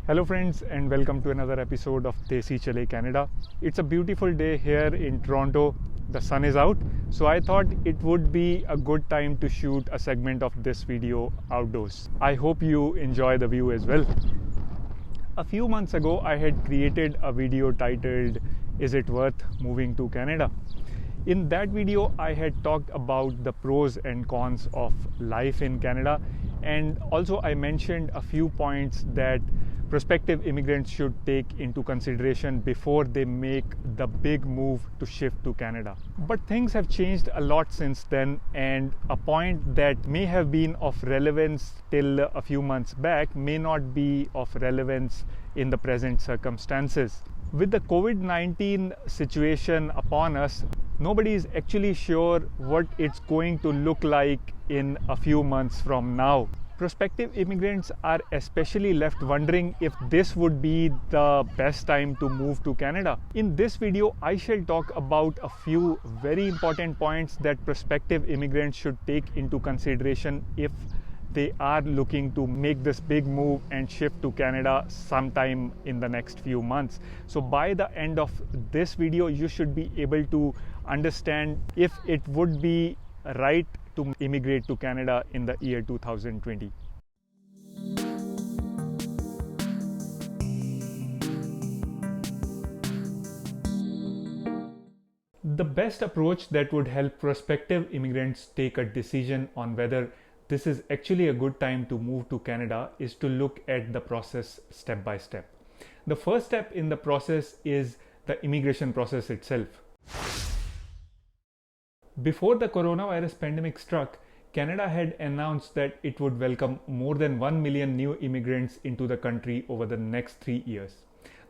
Hello friends and welcome to another episode of Desi Chale Canada. It's a beautiful day here in Toronto. The sun is out, so I thought it would be a good time to shoot a segment of this video outdoors. I hope you enjoy the view as well. A few months ago, I had created a video titled "Is it worth moving to Canada?" In that video, I had talked about the pros and cons of life in Canada, and also I mentioned a few points that prospective immigrants should take into consideration before they make the big move to shift to Canada. But things have changed a lot since then, and a point that may have been of relevance till a few months back may not be of relevance in the present circumstances. With the COVID-19 situation upon us, nobody is actually sure what it's going to look like in a few months from now. Prospective immigrants are especially left wondering if this would be the best time to move to Canada. In this video, I shall talk about a few very important points that prospective immigrants should take into consideration if they are looking to make this big move and shift to Canada sometime in the next few months. So by the end of this video, you should be able to understand if it would be right to immigrate to Canada in the year 2020. The best approach that would help prospective immigrants take a decision on whether this is actually a good time to move to Canada is to look at the process step by step. The first step in the process is the immigration process itself. Before the coronavirus pandemic struck, Canada had announced that it would welcome more than 1 million new immigrants into the country over the next 3 years.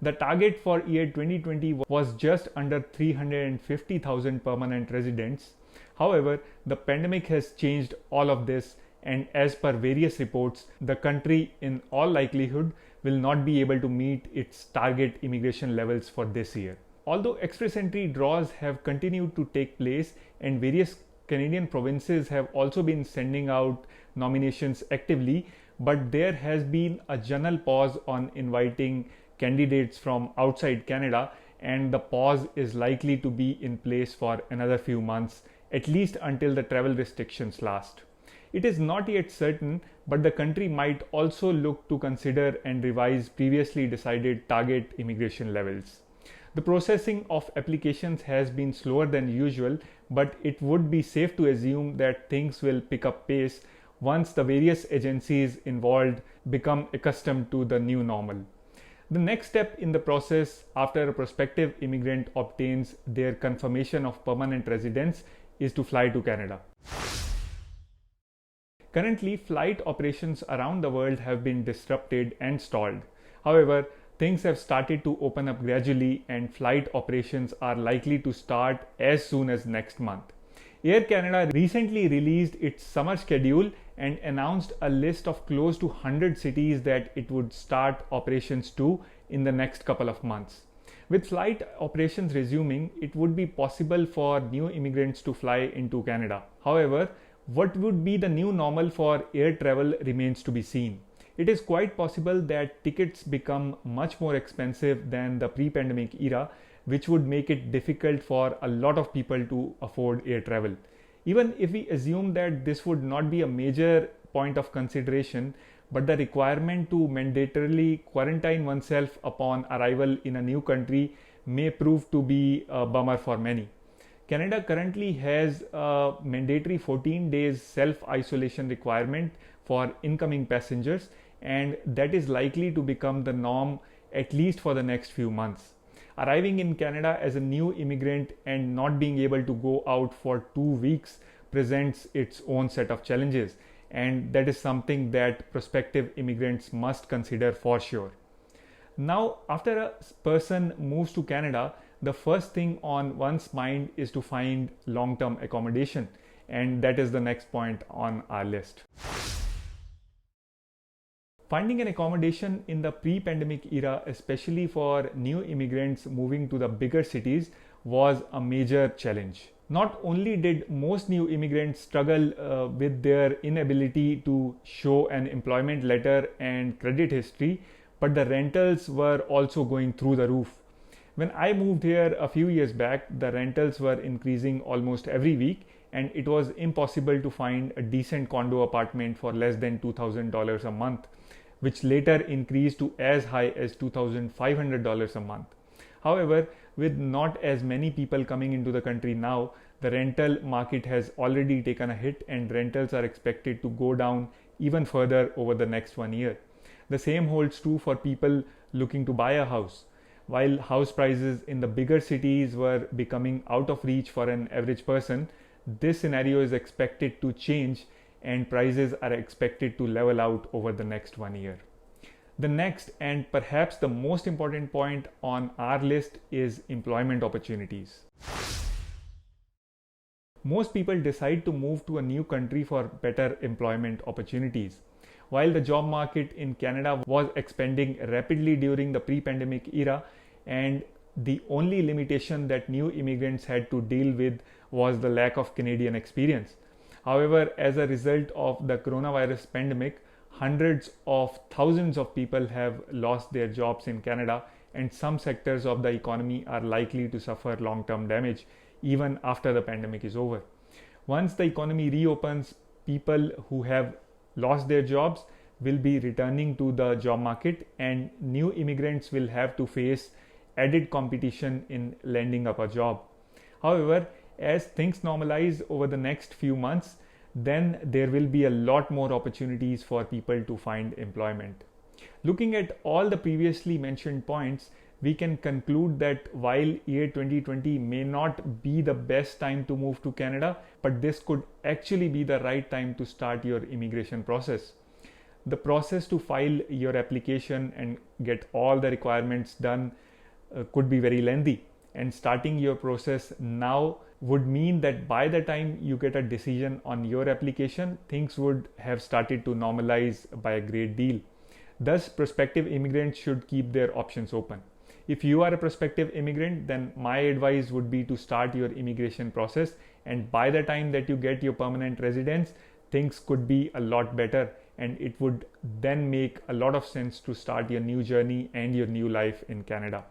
The target for year 2020 was just under 350,000 permanent residents. However, the pandemic has changed all of this, and as per various reports, the country in all likelihood will not be able to meet its target immigration levels for this year. Although express entry draws have continued to take place and various Canadian provinces have also been sending out nominations actively, but there has been a general pause on inviting candidates from outside Canada, and the pause is likely to be in place for another few months, at least until the travel restrictions last. It is not yet certain, but the country might also look to consider and revise previously decided target immigration levels. The processing of applications has been slower than usual, but it would be safe to assume that things will pick up pace once the various agencies involved become accustomed to the new normal. The next step in the process after a prospective immigrant obtains their confirmation of permanent residence is to fly to Canada. Currently, flight operations around the world have been disrupted and stalled. However, things have started to open up gradually, and flight operations are likely to start as soon as next month. Air Canada recently released its summer schedule and announced a list of close to 100 cities that it would start operations to in the next couple of months. With flight operations resuming, it would be possible for new immigrants to fly into Canada. However, what would be the new normal for air travel remains to be seen. It is quite possible that tickets become much more expensive than the pre-pandemic era, which would make it difficult for a lot of people to afford air travel. Even if we assume that this would not be a major point of consideration, but the requirement to mandatorily quarantine oneself upon arrival in a new country may prove to be a bummer for many. Canada currently has a mandatory 14 days self-isolation requirement for incoming passengers, and that is likely to become the norm at least for the next few months. Arriving in Canada as a new immigrant and not being able to go out for 2 weeks presents its own set of challenges, and that is something that prospective immigrants must consider for sure. Now, after a person moves to Canada, the first thing on one's mind is to find long-term accommodation, and that is the next point on our list. Finding an accommodation in the pre-pandemic era, especially for new immigrants moving to the bigger cities, was a major challenge. Not only did most new immigrants struggle with their inability to show an employment letter and credit history, but the rentals were also going through the roof. When I moved here a few years back, the rentals were increasing almost every week, and it was impossible to find a decent condo apartment for less than $2,000 a month, which later increased to as high as $2,500 a month. However, with not as many people coming into the country now, the rental market has already taken a hit and rentals are expected to go down even further over the next 1 year. The same holds true for people looking to buy a house. While house prices in the bigger cities were becoming out of reach for an average person, this scenario is expected to change and prices are expected to level out over the next 1 year. The next and perhaps the most important point on our list is employment opportunities. Most people decide to move to a new country for better employment opportunities. While the job market in Canada was expanding rapidly during the pre-pandemic era, and the only limitation that new immigrants had to deal with was the lack of Canadian experience. However, as a result of the coronavirus pandemic, hundreds of thousands of people have lost their jobs in Canada, and some sectors of the economy are likely to suffer long-term damage even after the pandemic is over. Once the economy reopens, people who have lost their jobs will be returning to the job market, and new immigrants will have to face added competition in landing up a job. However, as things normalize over the next few months, then there will be a lot more opportunities for people to find employment. Looking at all the previously mentioned points, we can conclude that while year 2020 may not be the best time to move to Canada, but this could actually be the right time to start your immigration process. The process to file your application and get all the requirements done could be very lengthy, and starting your process now would mean that by the time you get a decision on your application, things would have started to normalize by a great deal. Thus, prospective immigrants should keep their options open. If you are a prospective immigrant, then my advice would be to start your immigration process, and by the time that you get your permanent residence, things could be a lot better, and it would then make a lot of sense to start your new journey and your new life in Canada.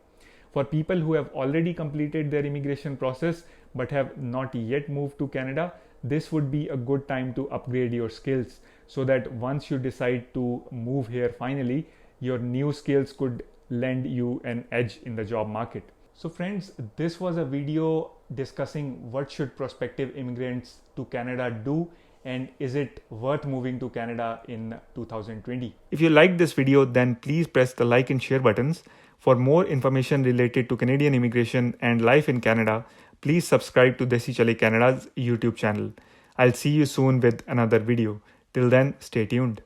For people who have already completed their immigration process but have not yet moved to Canada, this would be a good time to upgrade your skills, so that once you decide to move here finally, your new skills could lend you an edge in the job market. So friends, this was a video discussing what should prospective immigrants to Canada do, and is it worth moving to Canada in 2020? If you liked this video, then please press the like and share buttons. For more information related to Canadian immigration and life in Canada, please subscribe to Desi Chale Canada's YouTube channel. I'll see you soon with another video. Till then, stay tuned.